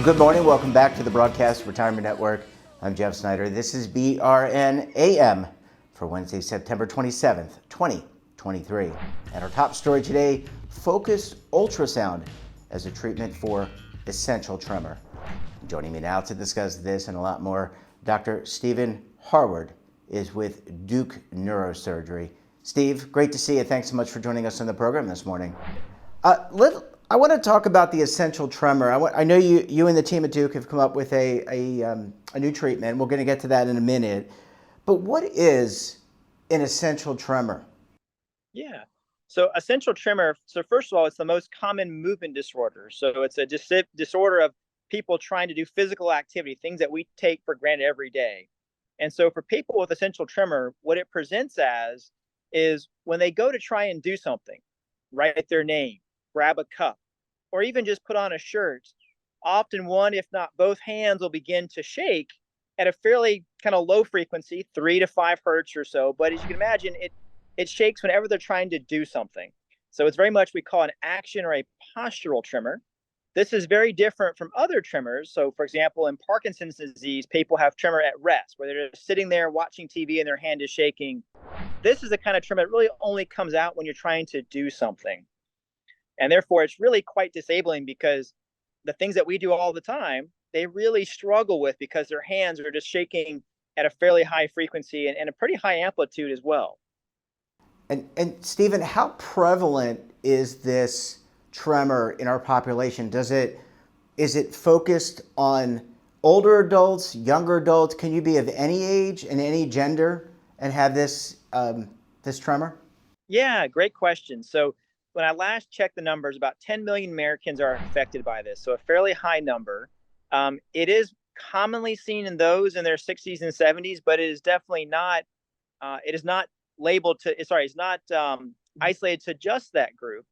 Well, good morning. Welcome back to the Broadcast Retirement Network. I'm Jeff Snyder. This is BRN AM for Wednesday, September 27th, 2023. And our top story today, focused ultrasound as a treatment for essential tremor. Joining me now to discuss this and a lot more, Dr. Stephen Harward is with Duke Neurosurgery. Steve, great to see you. Thanks so much for joining us on the program this morning. I want to talk about the essential tremor. I know you and the team at Duke have come up with a new treatment. We're going to get to that in a minute. But what is an essential tremor? Yeah. So essential tremor, so first of all, it's the most common movement disorder. So it's a disorder of people trying to do physical activity, things that we take for granted every day. And so for people with essential tremor, what it presents as is when they go to try and do something, write their name, grab a cup, or even just put on a shirt, often one, if not both hands will begin to shake at a fairly kind of low frequency, 3 to 5 hertz or so. But as you can imagine, it shakes whenever they're trying to do something. So it's very much we call an action or a postural tremor. This is very different from other tremors. So for example, in Parkinson's disease, people have tremor at rest, where they're just sitting there watching TV and their hand is shaking. This is the kind of tremor that really only comes out when you're trying to do something. And therefore, it's really quite disabling because the things that we do all the time, they really struggle with because their hands are just shaking at a fairly high frequency and a pretty high amplitude as well. And Stephen, how prevalent is this tremor in our population? Is it focused on older adults, younger adults? Can you be of any age and any gender and have this tremor? Yeah, great question. So when I last checked the numbers, about 10 million Americans are affected by this. So a fairly high number. It is commonly seen in those in their 60s and 70s, but it is definitely not, it is not it's not isolated to just that group.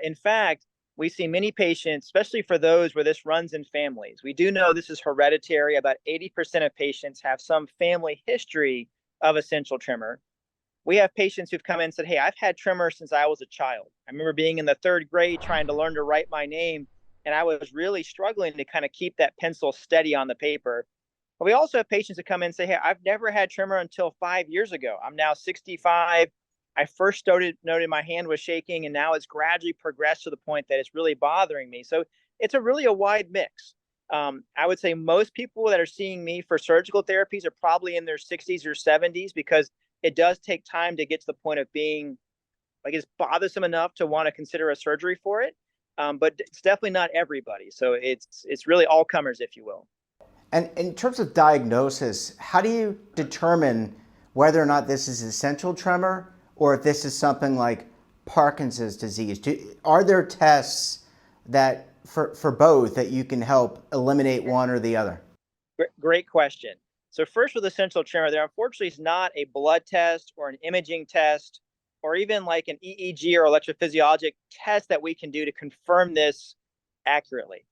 In fact, we see many patients, especially for those where this runs in families. We do know this is hereditary. About 80% of patients have some family history of essential tremor. We have patients who've come in and said, hey, I've had tremor since I was a child. I remember being in the 3rd grade trying to learn to write my name, and I was really struggling to kind of keep that pencil steady on the paper. But we also have patients who come in and say, hey, I've never had tremor until 5 years ago. I'm now 65. I first noted my hand was shaking, and now it's gradually progressed to the point that it's really bothering me. So it's really a wide mix. I would say most people that are seeing me for surgical therapies are probably in their 60s or 70s because it does take time to get to the point of being like it's bothersome enough to want to consider a surgery for it. But it's definitely not everybody. So it's really all comers, if you will. And in terms of diagnosis, how do you determine whether or not this is essential tremor or if this is something like Parkinson's disease? Are there tests that for both that you can help eliminate one or the other? Great question. So first with essential tremor, there unfortunately is not a blood test or an imaging test or even like an EEG or electrophysiologic test that we can do to confirm this accurately.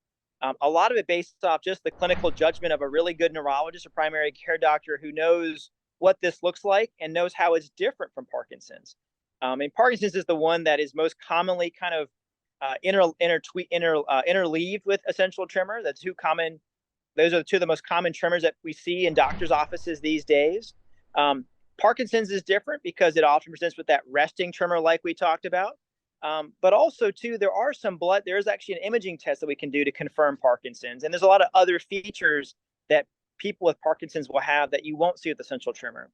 A lot of it based off just the clinical judgment of a really good neurologist or primary care doctor who knows what this looks like and knows how it's different from Parkinson's. And Parkinson's is the one that is most commonly kind of interleaved with essential tremor. Those are the two of the most common tremors that we see in doctors' offices these days. Parkinson's is different because it often presents with that resting tremor like we talked about. But also, too, there is actually an imaging test that we can do to confirm Parkinson's. And there's a lot of other features that people with Parkinson's will have that you won't see with essential tremor.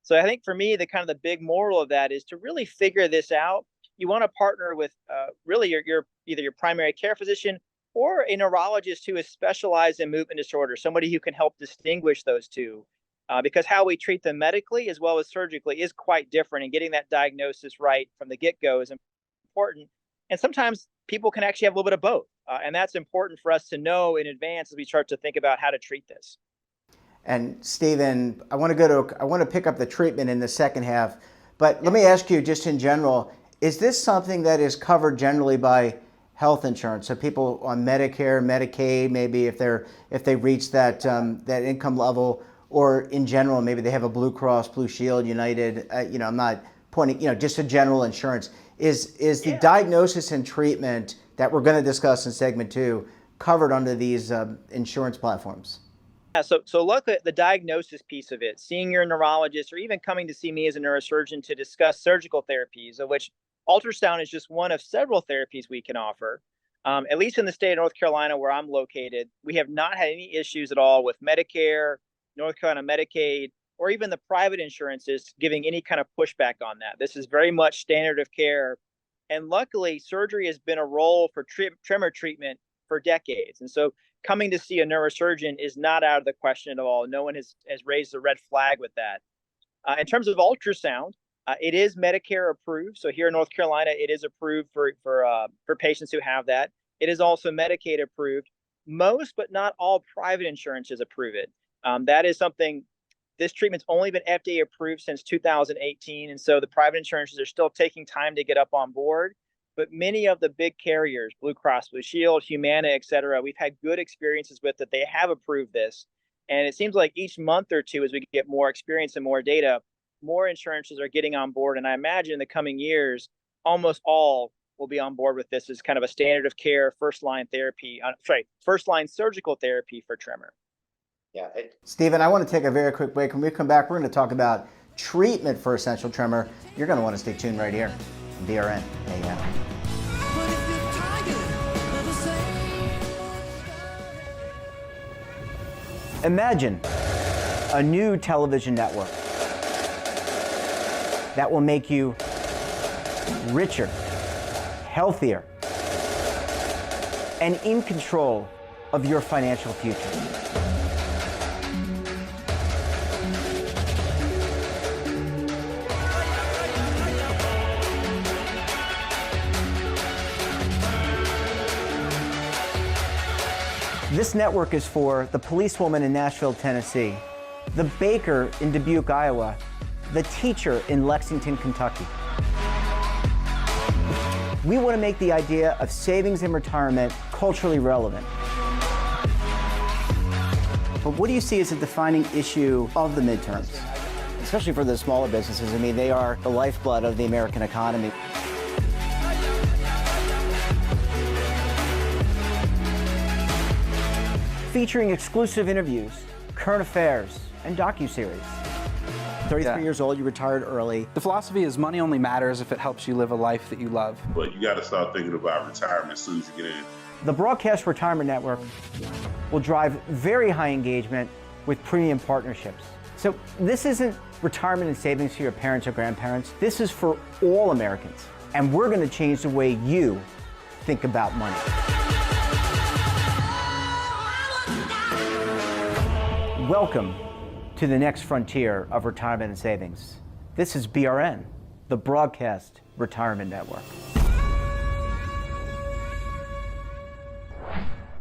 So I think for me, the big moral of that is to really figure this out. You want to partner with really either your primary care physician or a neurologist who is specialized in movement disorders, somebody who can help distinguish those two, because how we treat them medically as well as surgically is quite different, and getting that diagnosis right from the get-go is important. And sometimes people can actually have a little bit of both, and that's important for us to know in advance as we start to think about how to treat this. And Stephen, I want to pick up the treatment in the second half, but let me ask you just in general, is this something that is covered generally by health insurance? So people on Medicare, Medicaid, maybe if they reach that income level, or in general, maybe they have a Blue Cross, Blue Shield, United. I'm not pointing, just a general insurance. Is the diagnosis and treatment that we're going to discuss in segment 2 covered under these insurance platforms? Yeah, so look at the diagnosis piece of it, seeing your neurologist or even coming to see me as a neurosurgeon to discuss surgical therapies, of which ultrasound is just one of several therapies we can offer. At least in the state of North Carolina where I'm located, we have not had any issues at all with Medicare, North Carolina Medicaid, or even the private insurances giving any kind of pushback on that. This is very much standard of care. And luckily, surgery has been a role for tremor treatment for decades. And so coming to see a neurosurgeon is not out of the question at all. No one has raised a red flag with that. In terms of ultrasound, it is Medicare approved. So here in North Carolina, it is approved for patients who have that. It is also Medicaid approved. Most, but not all, private insurances approve it. That is something. This treatment's only been FDA approved since 2018, and so the private insurances are still taking time to get up on board. But many of the big carriers, Blue Cross Blue Shield, Humana, et cetera, we've had good experiences with that. They have approved this. And it seems like each month or two, as we get more experience and more data, more insurances are getting on board. And I imagine in the coming years, almost all will be on board with this as kind of a standard of care, first-line surgical therapy for tremor. Yeah. Stephen, I want to take a very quick break. When we come back, we're going to talk about treatment for essential tremor. You're going to want to stay tuned right here on BRN AM. Imagine a new television network that will make you richer, healthier, and in control of your financial future. This network is for the policewoman in Nashville, Tennessee, the baker in Dubuque, Iowa, the teacher in Lexington, Kentucky. We want to make the idea of savings and retirement culturally relevant. But what do you see as a defining issue of the midterms, especially for the smaller businesses? I mean, they are the lifeblood of the American economy. Featuring exclusive interviews, current affairs, and docuseries. 33 years old, you retired early. The philosophy is money only matters if it helps you live a life that you love. But you got to start thinking about retirement as soon as you get in. The Broadcast Retirement Network will drive very high engagement with premium partnerships. So this isn't retirement and savings for your parents or grandparents. This is for all Americans. And we're going to change the way you think about money. Welcome to the next frontier of retirement and savings. This is BRN, the Broadcast Retirement Network.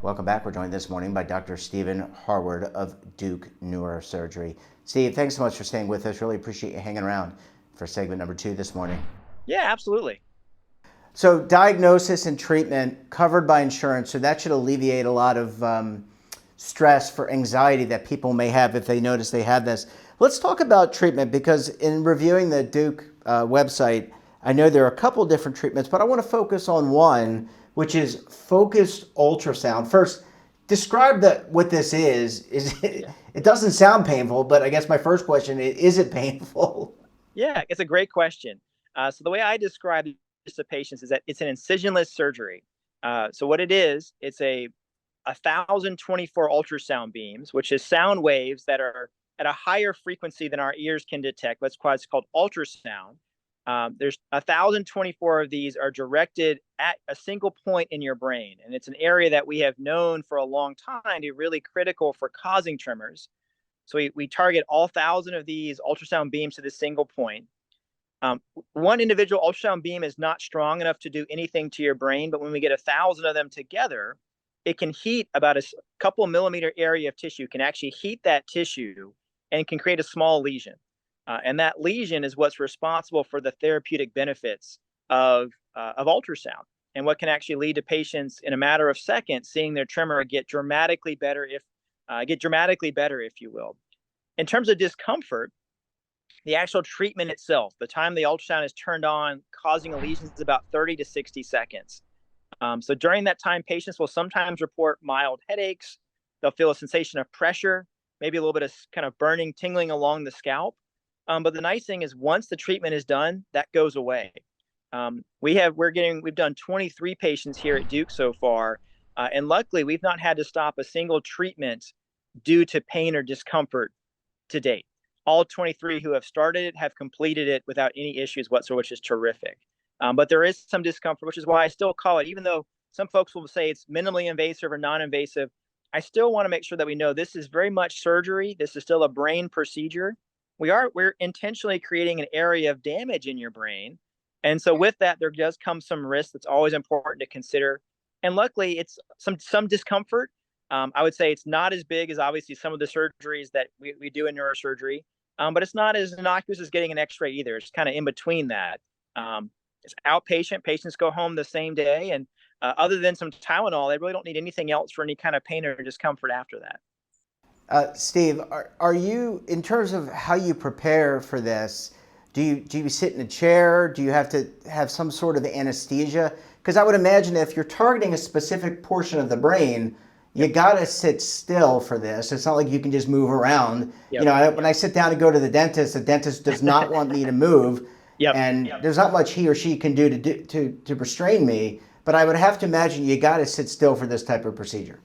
Welcome back. We're joined this morning by Dr. Stephen Harward of Duke Neurosurgery. Steve, thanks so much for staying with us. Really appreciate you hanging around for segment number 2 this morning. Yeah, absolutely. So diagnosis and treatment covered by insurance, so that should alleviate a lot of stress for anxiety that people may have if they notice they have this. Let's talk about treatment, because in reviewing the Duke website, I know there are a couple different treatments, but I want to focus on one, which is focused ultrasound. First, describe what this is. It doesn't sound painful, but I guess my first question is it painful? Yeah, it's a great question. So the way I describe this to patients is that it's an incisionless surgery. So what it is, it's a 1,024 ultrasound beams, which is sound waves that are at a higher frequency than our ears can detect. That's why it's called ultrasound. There's 1,024 of these are directed at a single point in your brain. And it's an area that we have known for a long time to be really critical for causing tremors. So we target all 1,000 of these ultrasound beams to this single point. One individual ultrasound beam is not strong enough to do anything to your brain, but when we get 1,000 of them together, it can heat about a couple millimeter area of tissue, can actually heat that tissue and can create a small lesion. And that lesion is what's responsible for the therapeutic benefits of ultrasound, and what can actually lead to patients in a matter of seconds seeing their tremor get dramatically better, if you will. In terms of discomfort, the actual treatment itself, the time the ultrasound is turned on, causing a lesion is about 30 to 60 seconds. So during that time, patients will sometimes report mild headaches. They'll feel a sensation of pressure, maybe a little bit of kind of burning, tingling along the scalp. But the nice thing is once the treatment is done, that goes away. We've done 23 patients here at Duke so far. And luckily, we've not had to stop a single treatment due to pain or discomfort to date. All 23 who have started it have completed it without any issues whatsoever, which is terrific. But there is some discomfort, which is why I still call it, even though some folks will say it's minimally invasive or non-invasive, I still want to make sure that we know this is very much surgery. This is still a brain procedure. We're intentionally creating an area of damage in your brain. And so with that, there does come some risk that's always important to consider. And luckily, it's some discomfort. I would say it's not as big as obviously some of the surgeries that we do in neurosurgery, but it's not as innocuous as getting an x-ray either. It's kind of in between that. It's outpatient. Patients go home the same day. And other than some Tylenol, they really don't need anything else for any kind of pain or discomfort after that. Steve, are you, in terms of how you prepare for this, do you sit in a chair? Do you have to have some sort of anesthesia? Because I would imagine if you're targeting a specific portion of the brain, you got to sit still for this. It's not like you can just move around. Yep. You know, when I sit down to go to the dentist does not want me to move. Yep. And there's not much he or she can do to restrain me. But I would have to imagine you got to sit still for this type of procedure.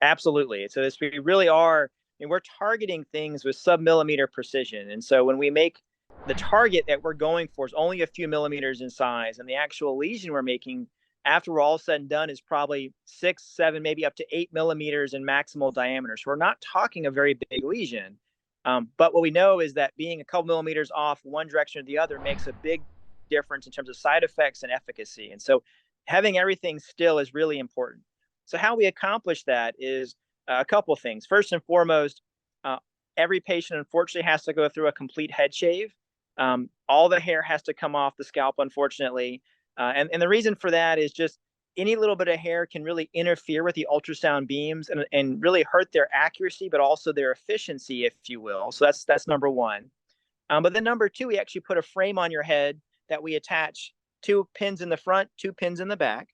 Absolutely. So we really are, we're targeting things with sub-millimeter precision. And so when we make the target that we're going for is only a few millimeters in size, and the actual lesion we're making after we're all said and done is probably 6, 7, maybe up to 8 millimeters in maximal diameter. So we're not talking a very big lesion. But what we know is that being a couple millimeters off one direction or the other makes a big difference in terms of side effects and efficacy. And so having everything still is really important. So how we accomplish that is a couple things. First and foremost, every patient unfortunately has to go through a complete head shave. All the hair has to come off the scalp, unfortunately. And the reason for that is just any little bit of hair can really interfere with the ultrasound beams and really hurt their accuracy, but also their efficiency, if you will. So that's number one. But then number two, we actually put a frame on your head that we attach 2 pins in the front, 2 pins in the back.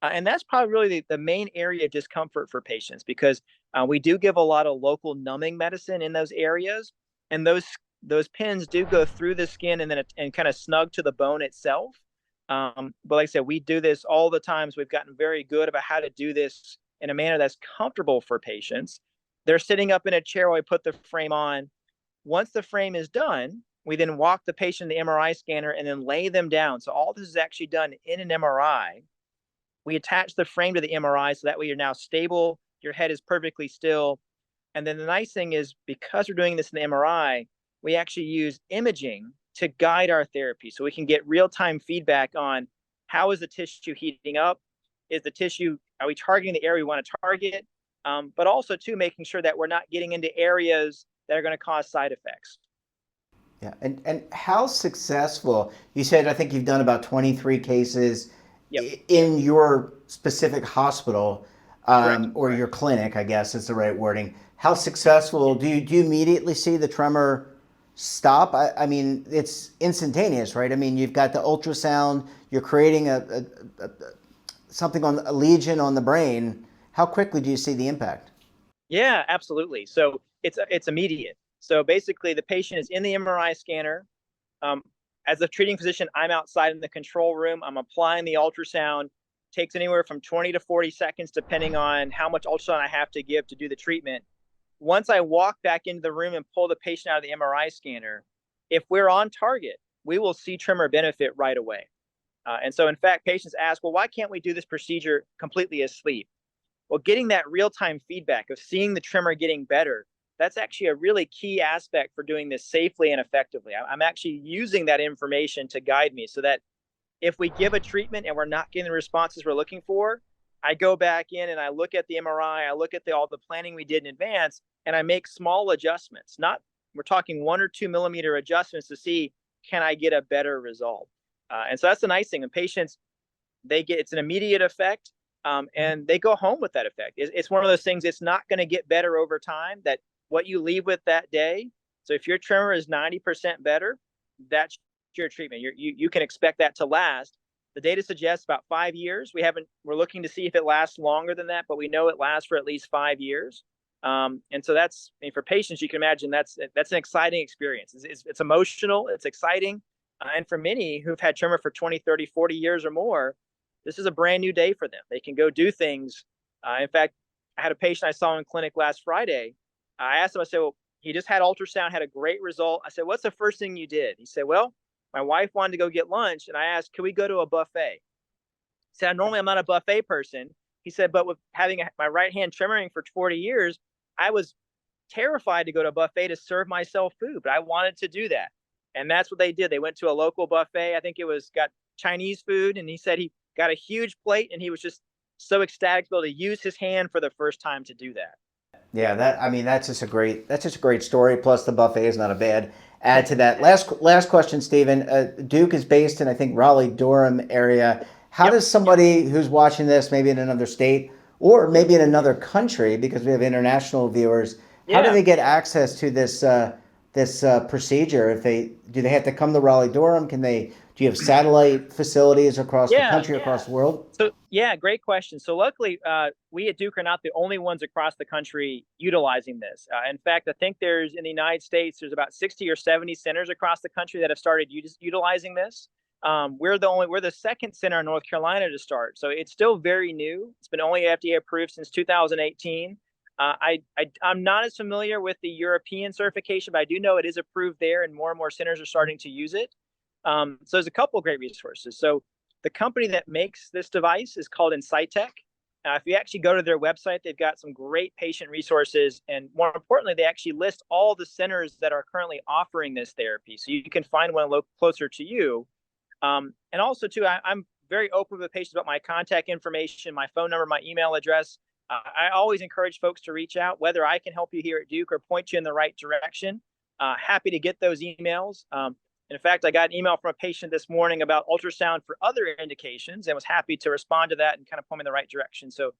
And that's probably really the main area of discomfort for patients, because we do give a lot of local numbing medicine in those areas. And those pins do go through the skin and kind of snug to the bone itself. But like I said, we do this all the time. So we've gotten very good about how to do this in a manner that's comfortable for patients. They're sitting up in a chair while we put the frame on. Once the frame is done, we then walk the patient in the MRI scanner and then lay them down. So all this is actually done in an MRI. We attach the frame to the MRI so that way you're now stable, your head is perfectly still. And then the nice thing is, because we're doing this in the MRI, we actually use imaging to guide our therapy. So we can get real-time feedback on how is the tissue heating up? Are we targeting the area we want to target? But also too, making sure that we're not getting into areas that are going to cause side effects. Yeah, and how successful, you said, I think you've done about 23 cases. Yep. In your specific hospital or your clinic, I guess is the right wording. How successful, do you immediately see the tremor stop? I mean, it's instantaneous, right? I mean, you've got the ultrasound, you're creating something on a lesion on the brain. How quickly do you see the impact? Yeah, absolutely. So it's immediate. So basically the patient is in the MRI scanner. As a treating physician, I'm outside in the control room. I'm applying the ultrasound. It takes anywhere from 20 to 40 seconds, depending on how much ultrasound I have to give to do the treatment. Once I walk back into the room and pull the patient out of the MRI scanner, if we're on target, we will see tremor benefit right away. And so, in fact, patients ask, well, why can't we do this procedure completely asleep? Well, getting that real-time feedback of seeing the tremor getting better, that's actually a really key aspect for doing this safely and effectively. I'm actually using that information to guide me so that if we give a treatment and we're not getting the responses we're looking for, I go back in and I look at the MRI, I look at all the planning we did in advance, and I make small adjustments. We're talking 1 or 2 millimeter adjustments to see, can I get a better result? And so that's the nice thing. And patients, it's an immediate effect, and they go home with that effect. It's one of those things, it's not going to get better over time, that what you leave with that day. So if your tremor is 90% better, that's your treatment. You can expect that to last. The data suggests about 5 years. We're looking to see if it lasts longer than that, but we know it lasts for at least 5 years. And so for patients, you can imagine that's an exciting experience. It's emotional, it's exciting. And for many who've had tremor for 20, 30, 40 years or more, this is a brand new day for them. They can go do things. In fact, I had a patient I saw in clinic last Friday. I asked him, I said, well, he just had ultrasound, had a great result. I said, what's the first thing you did? He said, well, my wife wanted to go get lunch, and I asked, can we go to a buffet? He said, normally I'm not a buffet person. He said, but with having my right hand tremoring for 40 years, I was terrified to go to a buffet to serve myself food, but I wanted to do that. And that's what they did. They went to a local buffet. I think got Chinese food. And he said he got a huge plate, and he was just so ecstatic to be able to use his hand for the first time to do that. Yeah, that's just a great story. Plus the buffet is not a bad add to that. Last question, Stephen. Duke is based in, I think, Raleigh-Durham area. How does somebody who's watching this, maybe in another state or maybe in another country, because we have international viewers, how do they get access to this procedure? Do they have to come to Raleigh-Durham? Do you have satellite facilities across the country, across the world? So, great question. So luckily, we at Duke are not the only ones across the country utilizing this. In fact, I think in the United States, there's about 60 or 70 centers across the country that have started utilizing this. We're the second center in North Carolina to start. So it's still very new. It's been only FDA approved since 2018. I'm not as familiar with the European certification, but I do know it is approved there, and more centers are starting to use it. So there's a couple of great resources. So the company that makes this device is called Insightec. If you actually go to their website, they've got some great patient resources. And more importantly, they actually list all the centers that are currently offering this therapy. So you can find one closer to you. And also, too, I'm very open with patients about my contact information, my phone number, my email address. I always encourage folks to reach out, whether I can help you here at Duke or point you in the right direction. Happy to get those emails. In fact, I got an email from a patient this morning about ultrasound for other indications and was happy to respond to that and kind of point me in the right direction. So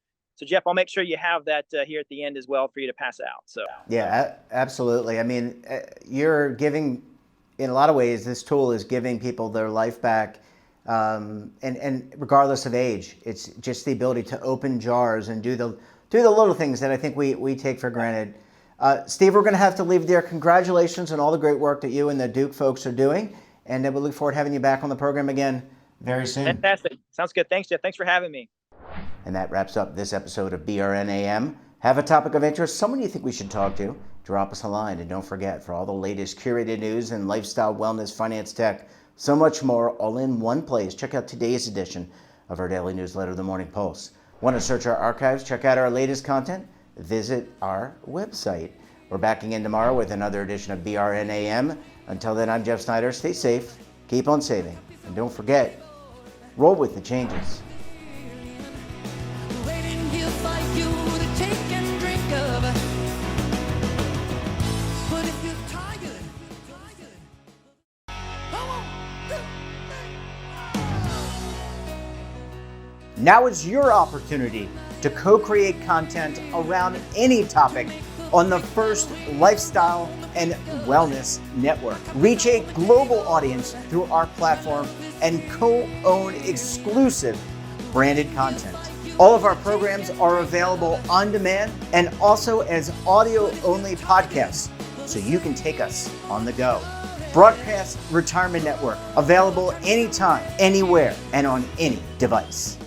Jeff, I'll make sure you have that here at the end as well for you to pass out. So yeah, absolutely. I mean, you're giving, in a lot of ways, this tool is giving people their life back, and regardless of age. It's just the ability to open jars and do the little things that I think we take for granted. Steve, we're going to have to leave there. Congratulations on all the great work that you and the Duke folks are doing, and we look forward to having you back on the program again very soon. Fantastic. Sounds good. Thanks, Jeff. Thanks for having me. And that wraps up this episode of BRNAM. Have a topic of interest, someone you think we should talk to, drop us a line. And don't forget, for all the latest curated news and lifestyle, wellness, finance, tech, so much more, all in one place, check out today's edition of our daily newsletter, The Morning Pulse. Want to search our archives, check out our latest content? Visit our website. We're back again tomorrow with another edition of BRNAM. Until then, I'm Jeff Snyder. Stay safe, keep on saving, and don't forget, roll with the changes. Now is your opportunity to co-create content around any topic on the First Lifestyle and Wellness Network. Reach a global audience through our platform and co-own exclusive branded content. All of our programs are available on demand and also as audio-only podcasts, so you can take us on the go. Broadcast Retirement Network, available anytime, anywhere, and on any device.